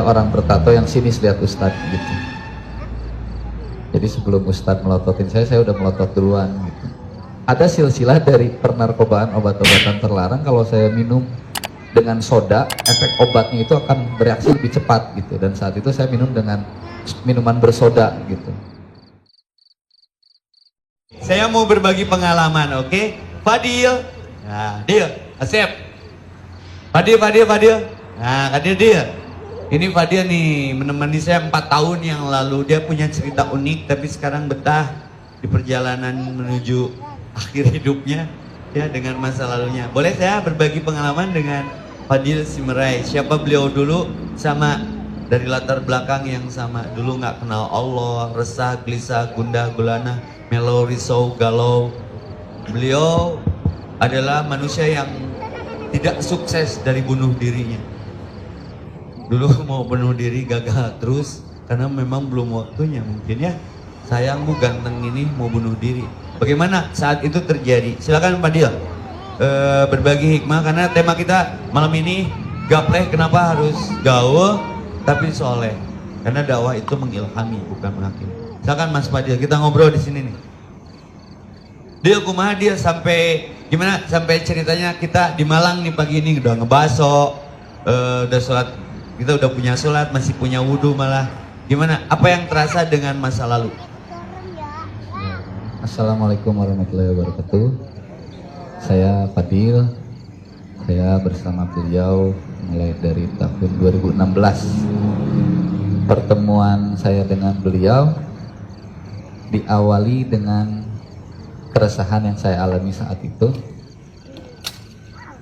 orang bertato yang sinis lihat Ustadz gitu. Jadi sebelum Ustadz melototin saya udah melotot duluan gitu. Ada silsilah dari pernarkobaan obat-obatan terlarang, kalau saya minum dengan soda, efek obatnya itu akan bereaksi lebih cepat gitu. Dan saat itu saya minum dengan minuman bersoda gitu. Saya mau berbagi pengalaman, oke? Fadil, nah Dil, Asep. Fadil. Nah, Fadil Dil. Ini Fadil nih menemani saya 4 tahun yang lalu. Dia punya cerita unik, tapi sekarang betah di perjalanan menuju akhir hidupnya ya dengan masa lalunya. Boleh saya berbagi pengalaman dengan Fadil Simerai? Siapa beliau dulu, sama dari latar belakang yang sama. Dulu nggak kenal Allah, resah, gelisah, gundah, gulana, melo, risau, galau. Beliau adalah manusia yang tidak sukses dari bunuh dirinya. Dulu mau bunuh diri gagal terus karena memang belum waktunya mungkin ya. Sayang bu, ganteng ini mau bunuh diri. Bagaimana saat itu terjadi? Silakan Fadil berbagi hikmah, karena tema kita malam ini gapleh, kenapa harus gaul tapi soleh? Karena dakwah itu mengilhami bukan menghakimi. Silakan Mas Fadil, kita ngobrol di sini nih. Dil, kumaha Dil, sampai gimana? Sampai ceritanya kita di Malang nih pagi ini udah ngebaso, udah sholat, kita udah punya sholat, masih punya wudhu malah. Gimana? Apa yang terasa dengan masa lalu? Assalamualaikum warahmatullahi wabarakatuh. Saya Fadil. Saya bersama beliau mulai dari tahun 2016. Pertemuan saya dengan beliau diawali dengan keresahan yang saya alami saat itu.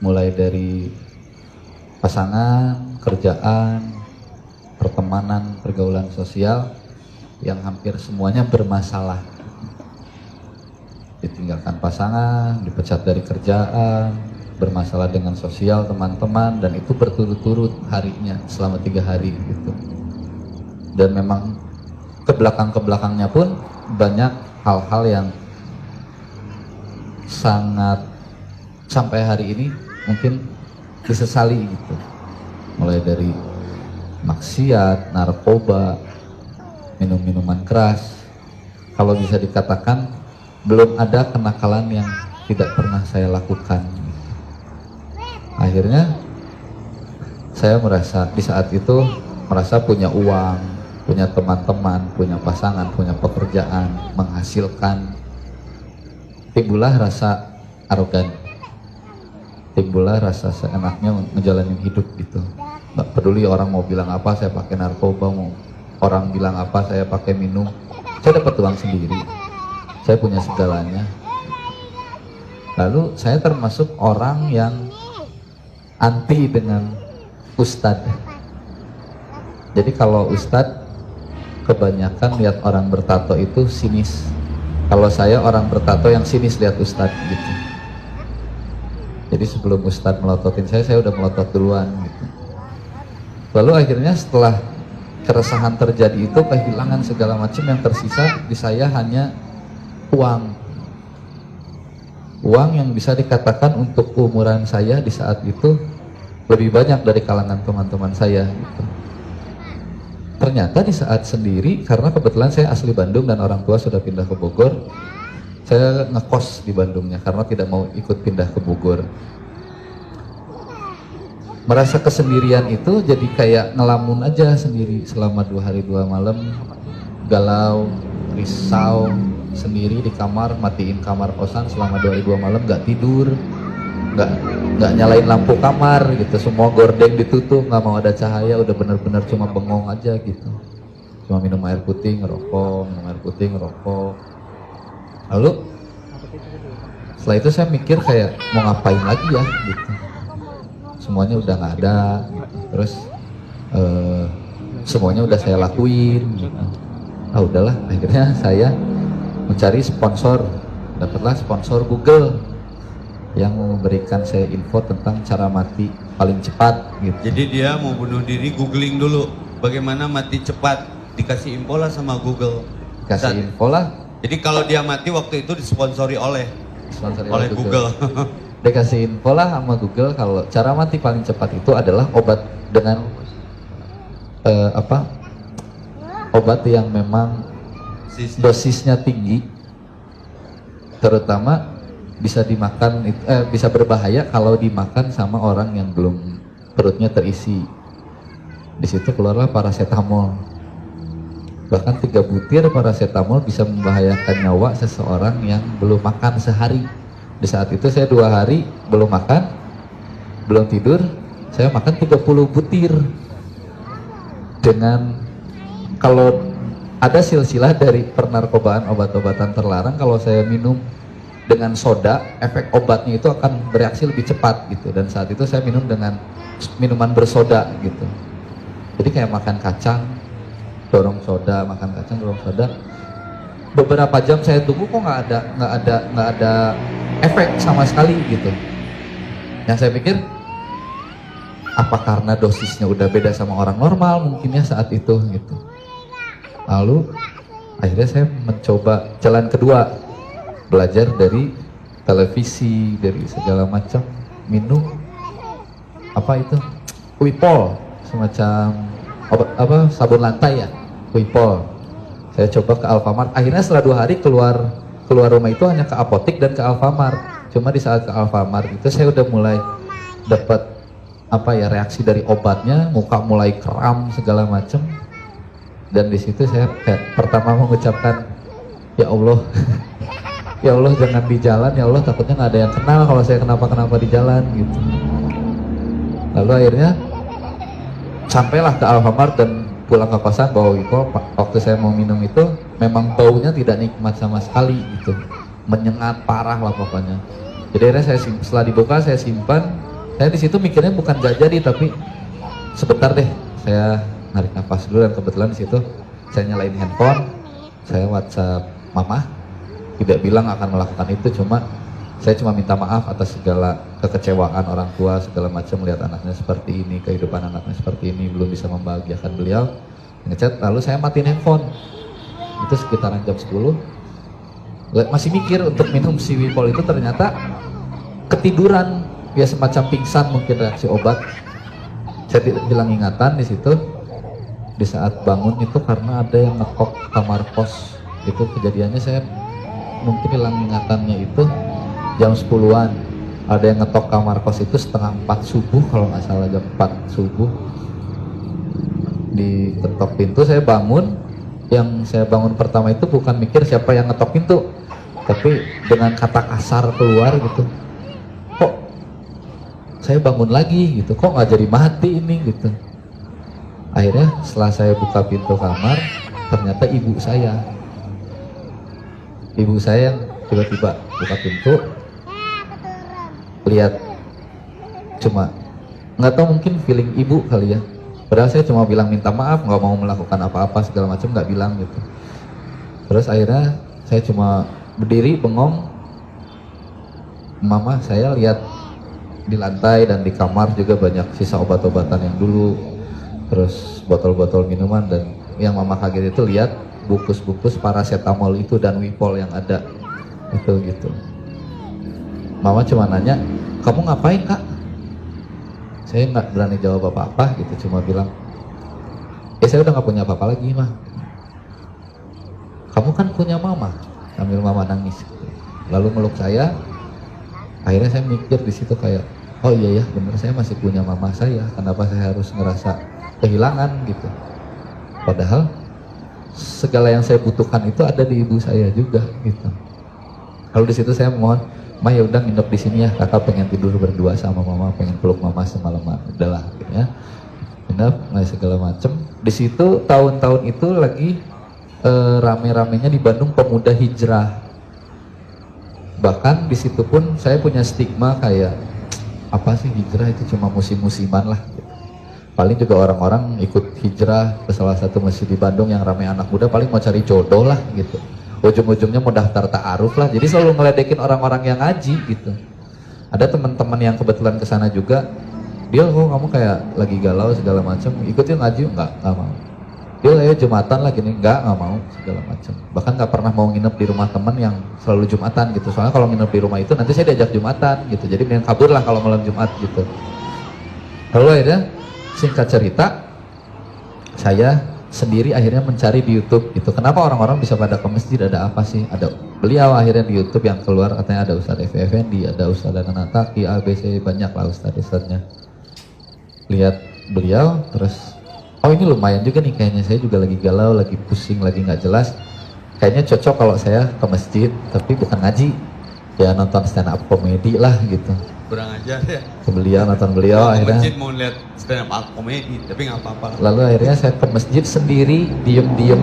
Mulai dari pasangan, kerjaan, pertemanan, pergaulan sosial yang hampir semuanya bermasalah. Ditinggalkan pasangan, dipecat dari kerjaan, bermasalah dengan sosial teman-teman, dan itu berturut-turut harinya selama 3 hari gitu. Dan memang kebelakangnya pun banyak hal-hal yang sangat sampai hari ini mungkin disesali gitu. Mulai dari maksiat, narkoba, minum-minuman keras. Kalau bisa dikatakan belum ada kenakalan yang tidak pernah saya lakukan. Akhirnya saya merasa di saat itu merasa punya uang, punya teman-teman, punya pasangan, punya pekerjaan, menghasilkan. Timbullah rasa arogan, timbullah rasa seenaknya ngejalanin hidup gitu. Nggak peduli orang mau bilang apa, saya pakai narkoba, mau orang bilang apa, saya pakai minum. Saya dapat uang sendiri, saya punya segalanya. Lalu saya termasuk orang yang anti dengan ustadz. Jadi kalau ustadz kebanyakan lihat orang bertato itu sinis. Kalau saya orang bertato yang sinis lihat ustadz gitu. Jadi sebelum ustadz melototin saya udah melotot duluan gitu. Lalu akhirnya setelah keresahan terjadi itu, kehilangan segala macam, yang tersisa di saya hanya uang. Uang yang bisa dikatakan untuk umuran saya di saat itu lebih banyak dari kalangan teman-teman saya gitu. Ternyata di saat sendiri, karena kebetulan saya asli Bandung dan orang tua sudah pindah ke Bogor, saya ngekos di Bandungnya karena tidak mau ikut pindah ke Bogor. Merasa kesendirian itu jadi kayak ngelamun aja sendiri selama 2 hari 2 malam, galau, risau, sendiri di kamar, matiin kamar kosan selama 2 hari 2 malam, gak tidur, nggak nyalain lampu kamar gitu, semua gorden ditutup, nggak mau ada cahaya, udah bener-bener cuma bengong aja gitu, cuma minum air putih ngerokok, minum air putih ngerokok. Lalu setelah itu saya mikir kayak mau ngapain lagi ya gitu, semuanya udah nggak ada gitu. Terus semuanya udah saya lakuin gitu. Udahlah, akhirnya saya mencari sponsor, dapatlah sponsor Google yang memberikan saya info tentang cara mati paling cepat gitu. Jadi dia mau bunuh diri, googling dulu bagaimana mati cepat, dikasih info lah sama Google. Kasih info lah. Jadi kalau dia mati waktu itu disponsori oleh Google. Dikasih info lah sama Google kalau cara mati paling cepat itu adalah obat dengan apa obat yang memang dosisnya tinggi, terutama bisa dimakan bisa berbahaya kalau dimakan sama orang yang belum perutnya terisi. Di situ keluarlah paracetamol. Bahkan 3 butir paracetamol bisa membahayakan nyawa seseorang yang belum makan sehari. Di saat itu saya 2 hari belum makan, belum tidur, saya makan 30 butir. Dengan kalau ada silsilah dari pernarkobaan obat-obatan terlarang, kalau saya minum dengan soda, efek obatnya itu akan bereaksi lebih cepat gitu. Dan saat itu saya minum dengan minuman bersoda gitu. Jadi kayak makan kacang, dorong soda, makan kacang, dorong soda. Beberapa jam saya tunggu kok nggak ada efek sama sekali gitu. Yang saya pikir apa karena dosisnya udah beda sama orang normal mungkin ya saat itu gitu. Lalu akhirnya saya mencoba jalan kedua, belajar dari televisi, dari segala macam, minum apa itu Wipol, semacam obat apa sabun lantai ya, Wipol. Saya coba ke Alfamart. Akhirnya setelah 2 hari keluar rumah itu hanya ke apotek dan ke Alfamart. Cuma di saat ke Alfamart itu saya udah mulai dapat apa ya reaksi dari obatnya, muka mulai kram segala macam. Dan di situ saya kayak pertama mengucapkan ya Allah, ya Allah jangan di jalan, ya Allah takutnya nggak ada yang kenal kalau saya kenapa di jalan gitu. Lalu akhirnya sampailah ke Alfamart dan pulang ke kosan bawa Wipol. Waktu saya mau minum itu memang baunya tidak nikmat sama sekali gitu, menyengat parah lah pokoknya. Jadi akhirnya setelah dibuka saya simpan. Saya di situ mikirnya bukan gak jadi, tapi sebentar deh saya narik nafas dulu. Dan kebetulan di situ saya nyalain handphone, saya WhatsApp mama, tidak bilang akan melakukan itu, saya cuma minta maaf atas segala kekecewaan orang tua segala macam melihat anaknya seperti ini, kehidupan anaknya seperti ini, belum bisa membahagiakan beliau. Ngechat, lalu saya matiin handphone. Itu sekitaran jam 10. Masih mikir untuk minum si Wipol itu, ternyata ketiduran, ya semacam pingsan mungkin reaksi obat. Saya tidak bilang ingatan di situ. Di saat bangun itu karena ada yang ngekok kamar kos. Itu kejadiannya saya mungkin hilang ingatannya itu jam 10-an. Ada yang ngetok kamar kos itu setengah 4 subuh kalau nggak salah, jam 4 subuh. Diketok pintu, saya bangun. Yang saya bangun pertama itu bukan mikir siapa yang ngetok pintu, tapi dengan kata kasar keluar gitu, kok saya bangun lagi gitu, kok nggak jadi mati ini gitu. Akhirnya setelah saya buka pintu kamar, ternyata ibu saya yang tiba-tiba buka pintu, lihat, cuma nggak tahu mungkin feeling ibu kali ya. Padahal saya cuma bilang minta maaf, nggak mau melakukan apa-apa segala macam, nggak bilang gitu. Terus akhirnya saya cuma berdiri bengong. Mama saya lihat di lantai dan di kamar juga banyak sisa obat-obatan yang dulu, terus botol-botol minuman, dan yang mama kaget itu lihat bungkus-bungkus paracetamol itu dan Wipol yang ada itu gitu. Mama cuma nanya, kamu ngapain kak? Saya nggak berani jawab apa-apa gitu, cuma bilang, saya udah nggak punya apa-apa lagi mah. Kamu kan punya mama, sambil mama nangis. Lalu meluk saya. Akhirnya saya mikir di situ kayak, oh iya ya bener, saya masih punya mama saya. Kenapa saya harus ngerasa kehilangan gitu? Padahal segala yang saya butuhkan itu ada di ibu saya juga gitu. Lalu di situ saya mohon, Ma ya udah nginep di sini ya, kakak pengen tidur berdua sama mama, pengen peluk mama semalaman, udahlah gitu ya. Nginep, segala macem. Di situ tahun-tahun itu lagi rame-ramenya di Bandung pemuda hijrah. Bahkan di situ pun saya punya stigma kayak, apa sih hijrah itu cuma musim-musiman lah. Gitu. Paling juga orang-orang ikut hijrah ke salah satu masjid di Bandung yang ramai anak muda, paling mau cari jodoh lah gitu. Ujung-ujungnya mau daftar ta'aruf lah. Jadi selalu ngeledekin orang-orang yang ngaji gitu. Ada teman-teman yang kebetulan kesana juga, dia kok kamu kayak lagi galau segala macam, ikutin ngaji nggak mau. Dia ayo Jumatan lah gini, nggak mau segala macam. Bahkan nggak pernah mau nginep di rumah teman yang selalu Jumatan gitu. Soalnya kalau nginep di rumah itu nanti saya diajak Jumatan gitu. Jadi mending kabur lah kalau malam Jumat gitu. Lalu akhirnya singkat cerita, saya sendiri akhirnya mencari di YouTube gitu. Kenapa orang-orang bisa pada ke masjid, ada apa sih? Ada beliau akhirnya di YouTube yang keluar katanya ada Ustadz Evi Effendi, ada Ustadz Danang Taki, ABC, banyak lah Ustadz-Ustadznya. Lihat beliau terus, oh ini lumayan juga nih kayaknya, saya juga lagi galau, lagi pusing, lagi nggak jelas. Kayaknya cocok kalau saya ke masjid, tapi bukan ngaji, ya nonton stand up komedi lah gitu. Kurang ajar ya. Ke beliau, nonton beliau Ke akhirnya. masjid mau lihat stand up komedi, tapi nggak apa-apa. Lalu akhirnya saya ke masjid sendiri, diem-diem,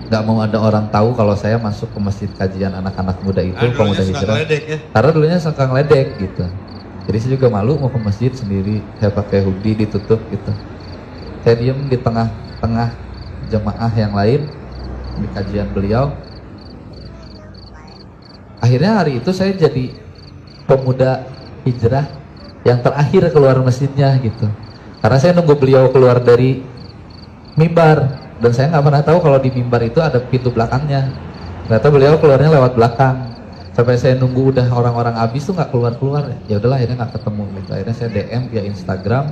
nggak mau ada orang tahu kalau saya masuk ke masjid kajian anak-anak muda itu, Dulunya pemuda suka hijrah. ngeledek ya. Karena dulunya suka ngeledek gitu. Jadi saya juga malu mau ke masjid sendiri, saya pakai hoodie ditutup gitu. Saya diem di tengah-tengah jemaah yang lain di kajian beliau. Akhirnya hari itu saya jadi pemuda hijrah yang terakhir keluar masjidnya gitu. Karena saya nunggu beliau keluar dari mimbar dan saya nggak pernah tahu kalau di mimbar itu ada pintu belakangnya. Ternyata beliau keluarnya lewat belakang. Sampai saya nunggu udah orang-orang habis tuh nggak keluar-keluar. Ya udahlah akhirnya nggak ketemu gitu. Akhirnya saya DM via Instagram.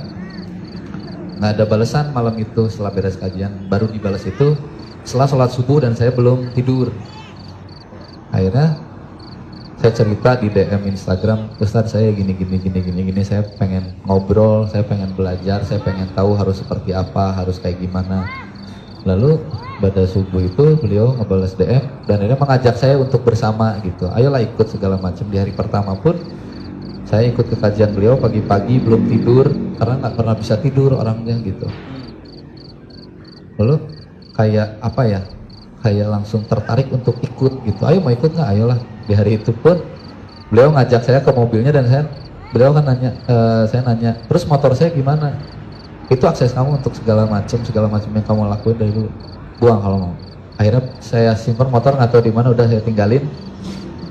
Nggak ada balasan malam itu setelah beres kajian. Baru dibalas itu setelah sholat subuh dan saya belum tidur. Akhirnya saya cerita di DM Instagram, Ustadz saya gini, saya pengen ngobrol, saya pengen belajar, saya pengen tahu harus seperti apa, harus kayak gimana. Lalu pada subuh itu beliau ngebalas DM dan akhirnya mengajak saya untuk bersama gitu. Ayolah ikut segala macam. Di hari pertama pun saya ikut ke kajian beliau pagi-pagi, belum tidur karena nggak pernah bisa tidur orangnya gitu. Lalu kayak apa ya? Kayak langsung tertarik untuk ikut gitu. Ayo mau ikut nggak? Ayolah. Di hari itu pun beliau ngajak saya ke mobilnya dan beliau kan nanya, saya nanya, terus motor saya gimana? Itu akses kamu untuk segala macam yang kamu lakuin dari dulu, buang kalau mau. Akhirnya saya simpan motor, nggak tahu di mana, udah saya tinggalin.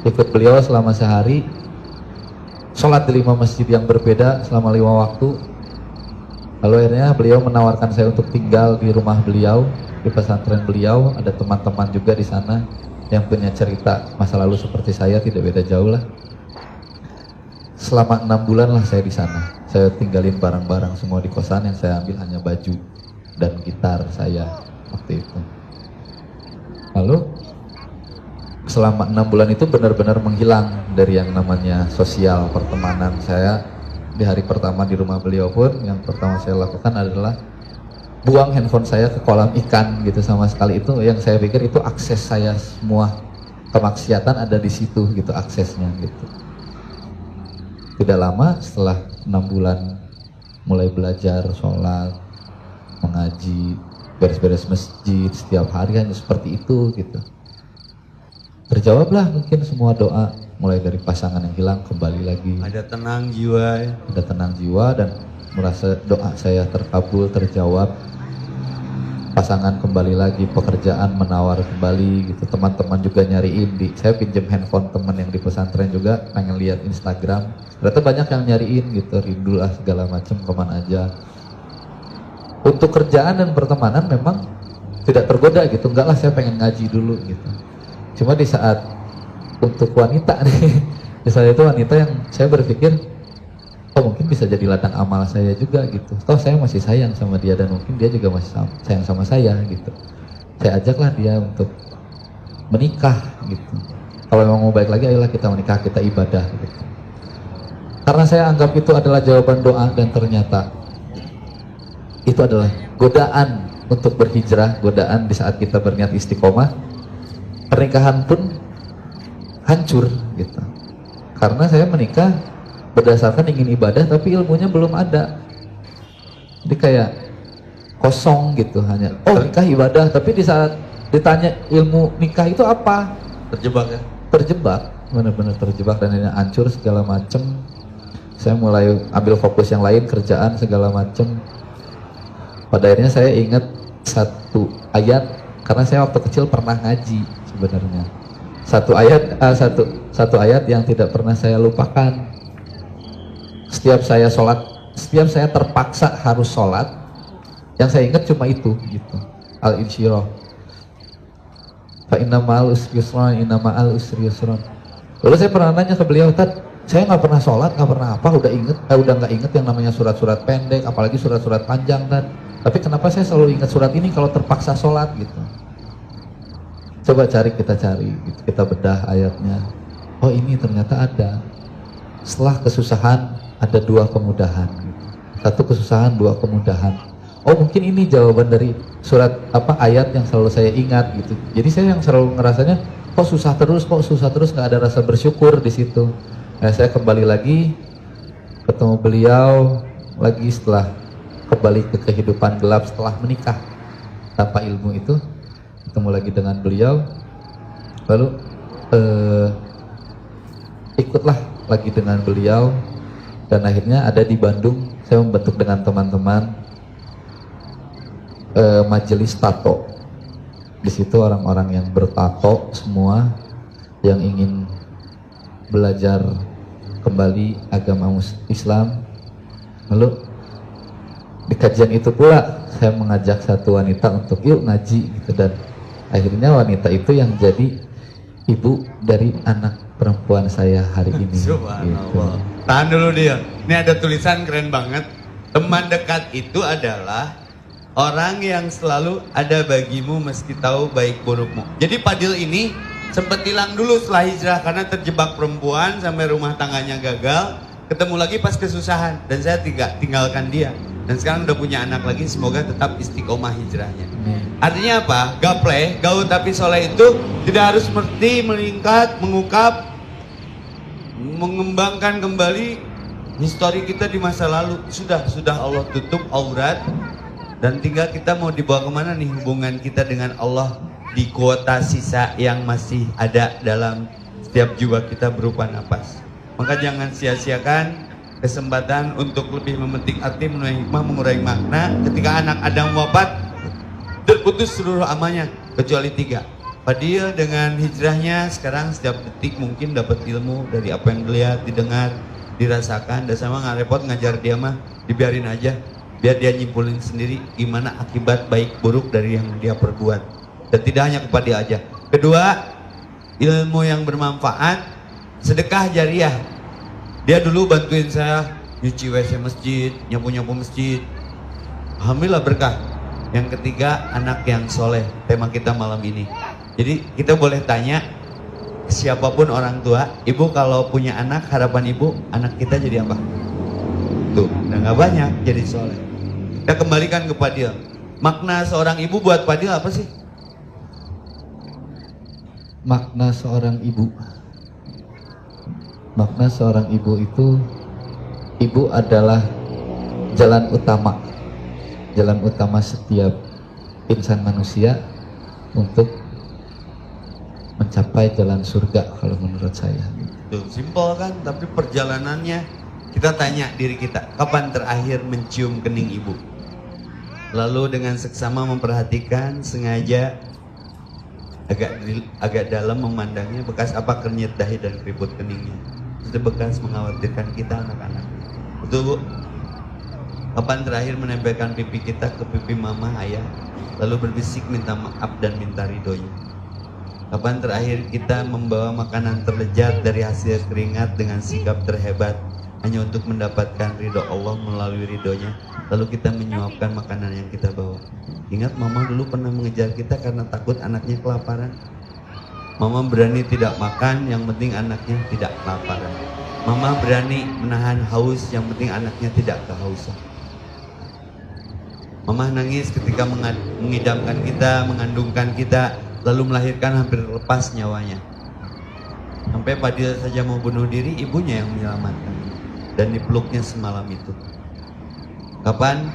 Ikut beliau selama sehari, sholat di 5 masjid yang berbeda selama 5 waktu. Lalu akhirnya beliau menawarkan saya untuk tinggal di rumah beliau, di pesantren beliau. Ada teman-teman juga di sana yang punya cerita masa lalu seperti saya, tidak beda jauh lah. Selama 6 bulan lah saya di sana. Saya tinggalin barang-barang semua di kosan, yang saya ambil hanya baju dan gitar saya waktu itu. Lalu selama 6 bulan itu benar-benar menghilang dari yang namanya sosial pertemanan. Saya di hari pertama di rumah beliau pun yang pertama saya lakukan adalah buang handphone saya ke kolam ikan gitu. Sama sekali itu yang saya pikir itu akses saya semua kemaksiatan ada di situ gitu, aksesnya gitu. Tidak lama setelah 6 bulan mulai belajar sholat, mengaji, beres-beres masjid setiap hari hanya seperti itu gitu. Terjawablah mungkin semua doa, mulai dari pasangan yang hilang kembali lagi. Ada tenang jiwa ya. Ada tenang jiwa dan merasa doa saya terkabul, terjawab. Pasangan kembali lagi, pekerjaan menawar kembali gitu. Teman-teman juga nyariin, saya pinjam handphone teman yang di pesantren juga, pengen lihat Instagram. Ternyata banyak yang nyariin gitu, rindu lah segala macam, kemana aja. Untuk kerjaan dan pertemanan memang tidak tergoda gitu, enggak lah saya pengen ngaji dulu gitu. Cuma di saat untuk wanita nih, misalnya itu wanita yang saya berpikir, oh mungkin bisa jadi ladang amal saya juga gitu. Toh saya masih sayang sama dia dan mungkin dia juga masih sayang sama saya gitu. Saya ajaklah dia untuk menikah gitu. Kalau memang mau baik lagi, ayolah kita menikah, kita ibadah gitu. Karena saya anggap itu adalah jawaban doa dan ternyata itu adalah godaan untuk berhijrah, godaan di saat kita berniat istiqomah. Pernikahan pun hancur gitu. Karena saya menikah berdasarkan ingin ibadah tapi ilmunya belum ada. Jadi kayak kosong gitu, hanya nikah ibadah, tapi di saat ditanya ilmu nikah itu apa? Terjebak ya? Terjebak, benar-benar terjebak dan ini hancur segala macem. Saya mulai ambil fokus yang lain, kerjaan segala macem. Pada akhirnya saya ingat satu ayat, karena saya waktu kecil pernah ngaji sebenarnya. Satu ayat yang tidak pernah saya lupakan. Setiap saya sholat, setiap saya terpaksa harus sholat, yang saya ingat cuma itu gitu. Al-Insyirah. Fa inna ma'al usri yusran, inna ma'al usri yusran. Lalu saya pernah nanya ke beliau, Ustaz, Saya nggak pernah sholat, nggak pernah apa, udah nggak inget yang namanya surat-surat pendek, apalagi surat-surat panjang kan. Tapi kenapa saya selalu ingat surat ini kalau terpaksa sholat gitu. Coba kita cari, gitu. Kita bedah ayatnya. Oh ini ternyata ada. Setelah kesusahan ada 2 kemudahan. Gitu. 1 kesusahan, 2 kemudahan. Oh mungkin ini jawaban dari surat ayat yang selalu saya ingat gitu. Jadi saya yang selalu ngerasanya kok susah terus, nggak ada rasa bersyukur di situ. Nah, saya kembali lagi ketemu beliau lagi setelah kembali ke kehidupan gelap setelah menikah tanpa ilmu itu, ketemu lagi dengan beliau, lalu ikutlah lagi dengan beliau dan akhirnya ada di Bandung. Saya membentuk dengan teman-teman majelis tato. Di situ orang-orang yang bertato semua yang ingin belajar kembali agama Islam. Lalu di kajian itu pula saya mengajak satu wanita untuk yuk ngaji gitu, dan akhirnya wanita itu yang jadi ibu dari anak perempuan saya hari ini. Subhanallah. Gitu. Tahan dulu dia. Ini ada tulisan keren banget. Teman dekat itu adalah orang yang selalu ada bagimu meski tahu baik burukmu. Jadi Fadil ini sempat hilang dulu setelah hijrah karena terjebak perempuan sampai rumah tangganya gagal. Ketemu lagi pas kesusahan dan saya tinggalkan dia. Dan sekarang udah punya anak lagi, semoga tetap istiqomah hijrahnya. Artinya apa? Gapleh, gaul tapi soleh itu tidak harus seperti meningkat, mengungkap, mengembangkan kembali histori kita di masa lalu. Sudah Allah tutup aurat dan tinggal kita mau dibawa kemana nih hubungan kita dengan Allah di kuota sisa yang masih ada dalam setiap jiwa kita berupa nafas. Maka jangan sia-siakan kesempatan untuk lebih memetik arti, menuai hikmah, mengurai makna. Ketika anak Adam wafat, terputus seluruh amalnya kecuali 3. Fadil dengan hijrahnya sekarang setiap detik mungkin dapat ilmu dari apa yang dilihat, didengar, dirasakan. Dan sama nggak repot ngajar dia mah, dibiarin aja, biar dia nyimpulin sendiri gimana akibat baik buruk dari yang dia perbuat. Dan tidak hanya kepada dia aja. Kedua, ilmu yang bermanfaat, sedekah jariah. Dia dulu bantuin saya nyuci WC masjid, nyapu-nyapu masjid. Alhamdulillah berkah. Yang ketiga, anak yang soleh. Tema kita malam ini. Jadi kita boleh tanya siapapun orang tua, ibu kalau punya anak, harapan ibu anak kita jadi apa? Tuh, udah gak banyak jadi soleh. Kita kembalikan ke Fadil. Makna seorang ibu buat Fadil apa sih? Makna seorang ibu. Makna seorang ibu itu, ibu adalah jalan utama setiap insan manusia untuk mencapai jalan surga kalau menurut saya. Tuh, simpel kan, tapi perjalanannya kita tanya diri kita, kapan terakhir mencium kening ibu? Lalu dengan seksama memperhatikan, sengaja agak dalam memandangnya, bekas apa kernyit dahi dan keriput keningnya. Itu bekas mengkhawatirkan kita anak-anak. Betul Bu? Kapan terakhir menempelkan pipi kita ke pipi mama, ayah, lalu berbisik minta maaf dan minta ridhonya? Kapan terakhir kita membawa makanan terlezat dari hasil keringat dengan sikap terhebat hanya untuk mendapatkan ridho Allah melalui ridhonya, lalu kita menyuapkan makanan yang kita bawa? Ingat mama dulu pernah mengejar kita karena takut anaknya kelaparan. Mama berani tidak makan, yang penting anaknya tidak kelaparan. Mama berani menahan haus, yang penting anaknya tidak kehausan. Mama nangis ketika mengidamkan kita, mengandungkan kita, lalu melahirkan hampir lepas nyawanya. Sampai Fadil saja mau bunuh diri, ibunya yang menyelamatkan. Dan dipeluknya semalam itu. Kapan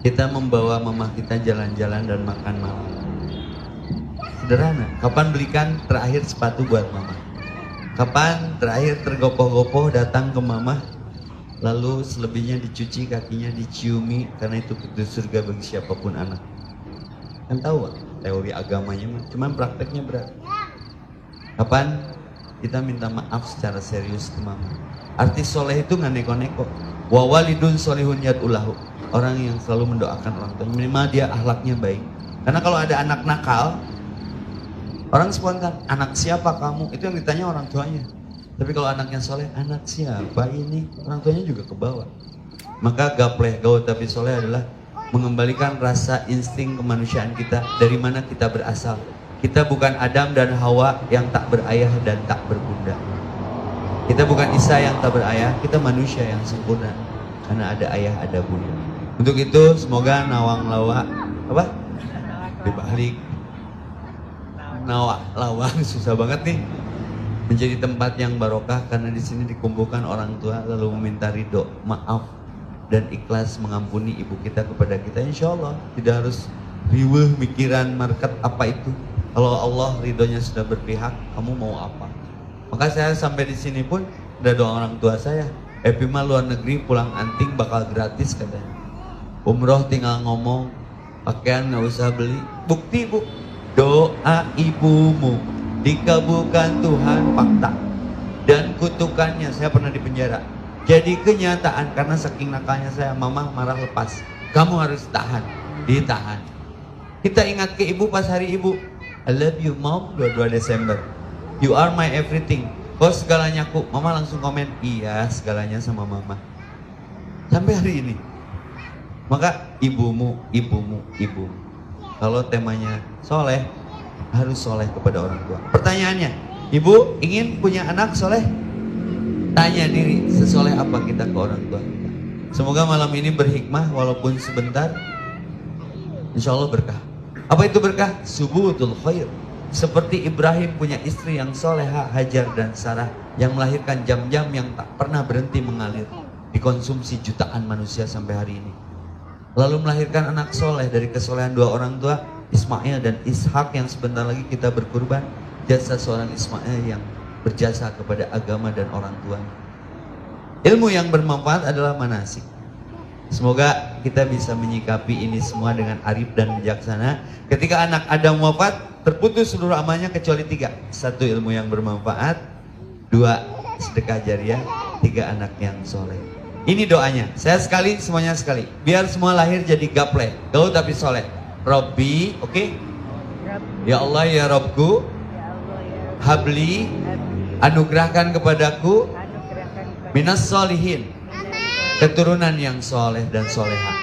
kita membawa mama kita jalan-jalan dan makan malam? Sederhana. Kapan belikan terakhir sepatu buat mama? Kapan terakhir tergopoh-gopoh datang ke mama, lalu selebihnya dicuci, kakinya diciumi, karena itu pintu surga bagi siapapun anak. Kan tahu Pak, teori agamanya mah, cuman prakteknya berat. Kapan kita minta maaf secara serius ke mama? Artis soleh itu nggak neko-neko. Wa walidun solihun yad'ulahu. Orang yang selalu mendoakan orang tua, minimal dia akhlaknya baik. Karena kalau ada anak nakal, orang spontan, anak siapa kamu? Itu yang ditanya orang tuanya. Tapi kalau anaknya soleh, anak siapa ini? Orang tuanya juga ke bawah. Maka gapleh gaul tapi soleh adalah mengembalikan rasa insting kemanusiaan kita. Dari mana kita berasal. Kita bukan Adam dan Hawa yang tak berayah dan tak berbunda. Kita bukan Isa yang tak berayah, kita manusia yang sempurna. Karena ada ayah, ada bunda. Untuk itu semoga Nawang Lawa, apa? Dibalik. Nawak Lawang susah banget nih. Menjadi tempat yang barokah karena di sini dikumpulkan orang tua lalu meminta ridho, maaf dan ikhlas mengampuni ibu kita kepada kita. Insya Allah tidak harus riweuh mikiran market apa itu. Kalau Allah ridhonya sudah berpihak, kamu mau apa? Maka saya sampai di sini pun ada doa orang tua saya. Epi mah luar negeri pulang anting bakal gratis katanya. Umroh tinggal ngomong, pakaian nggak usah beli. Bukti bu, doa ibumu dikabulkan Tuhan fakta dan kutukannya. Saya pernah di penjara. Jadi kenyataan karena saking nakalnya saya, mama marah lepas. Kamu harus tahan, ditahan. Kita ingat ke ibu pas hari ibu. I love you mom, 22 Desember. You are my everything. Kau segalanya ku. Mama langsung komen, iya segalanya sama mama. Sampai hari ini. Maka ibumu, ibumu, ibumu. Kalau temanya soleh, harus soleh kepada orang tua. Pertanyaannya, ibu ingin punya anak soleh? Tanya diri, sesoleh apa kita ke orang tua kita. Semoga malam ini berhikmah walaupun sebentar. Insya Allah berkah. Apa itu berkah? Subutul khair. Seperti Ibrahim punya istri yang soleha, Hajar dan Sarah, yang melahirkan jam-jam yang tak pernah berhenti mengalir, dikonsumsi jutaan manusia sampai hari ini. Lalu melahirkan anak soleh dari kesolehan dua orang tua, Ismail dan Ishak yang sebentar lagi kita berkurban. Jasa seorang Ismail yang berjasa kepada agama dan orang tuanya. Ilmu yang bermanfaat adalah manasik. Semoga kita bisa menyikapi ini semua dengan arif dan bijaksana. Ketika anak Adam wafat, terputus seluruh amalnya kecuali 3. 1 ilmu yang bermanfaat, 2 sedekah jariah, 3 anak yang soleh. Ini doanya, saya sekali, semuanya sekali. Biar semua lahir jadi gapleh, gaul tapi soleh. Robbi, oke? Ya Allah ya Robku, habli, anugerahkan kepadaku, minas solihin, keturunan yang soleh dan soleha.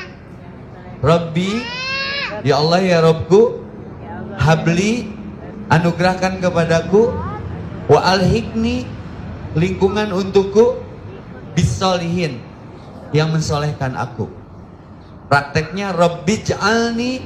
Robbi, ya Allah ya Robku, habli, anugerahkan kepadaku, wa alhikni, lingkungan untukku, bisolihin, yang mensolehkan aku. Prakteknya, Robbi ja'alni,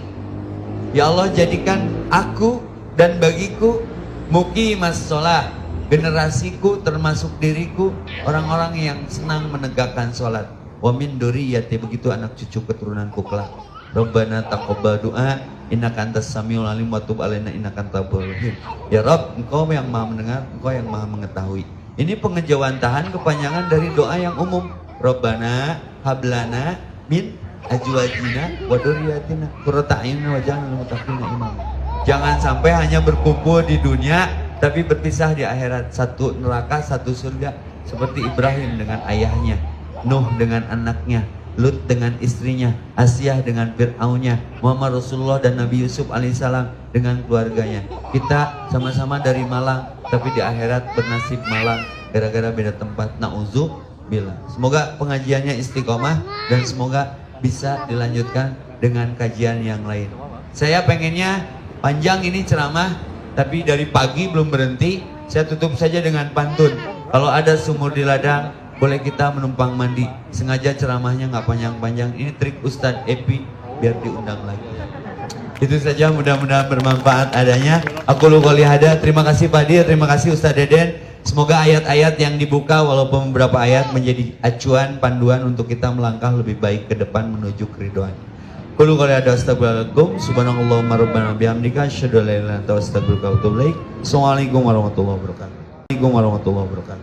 ya Allah jadikan aku dan bagiku muqimas sholah, generasiku termasuk diriku orang-orang yang senang menegakkan sholat. Wa min duriyati, begitu anak cucu keturunanku kelak. Rabbana taqabbal du'a innaka antas samiul alim wa tub alaina innaka antat tawwabur rahim. Ya Rabb, Engkau yang Maha mendengar, Engkau yang Maha mengetahui. Ini pengejauhantahan kepanjangan dari doa yang umum. Rabbana hablana min azwajina wa dzurriyyatina qurrata a'yunin waj'alna lil muttaqina imama. Jangan sampai hanya berkumpul di dunia tapi berpisah di akhirat. Satu neraka, satu surga. Seperti Ibrahim dengan ayahnya, Nuh dengan anaknya, Lut dengan istrinya, Asyah dengan Fir'aunnya, Muhammad Rasulullah dan Nabi Yusuf alaihissalam dengan keluarganya. Kita sama-sama dari Malang, tapi di akhirat bernasib Malang gara-gara beda tempat. Na'udzubillah. Semoga pengajiannya istiqomah dan semoga bisa dilanjutkan dengan kajian yang lain. Saya pengennya panjang ini ceramah, tapi dari pagi belum berhenti. Saya tutup saja dengan pantun. Kalau ada sumur di ladang, boleh kita menumpang mandi. Sengaja ceramahnya nggak panjang-panjang. Ini trik Ustadz Epi biar diundang lagi. Itu saja, mudah-mudahan bermanfaat adanya. Aku qouli hada. Terima kasih Pak Dir, terima kasih Ustadz Deden. Semoga ayat-ayat yang dibuka walaupun beberapa ayat menjadi acuan panduan untuk kita melangkah lebih baik ke depan menuju keridhaan. Qul qouli hada astagfirullahaladzim. Subhanallahumma rabbana bihamdika asyhadu an la ilaha illa anta astaghfiruka wa atubu ilaik. Assalamualaikum warahmatullahi wabarakatuh. Assalamualaikum warahmatullahi wabarakatuh.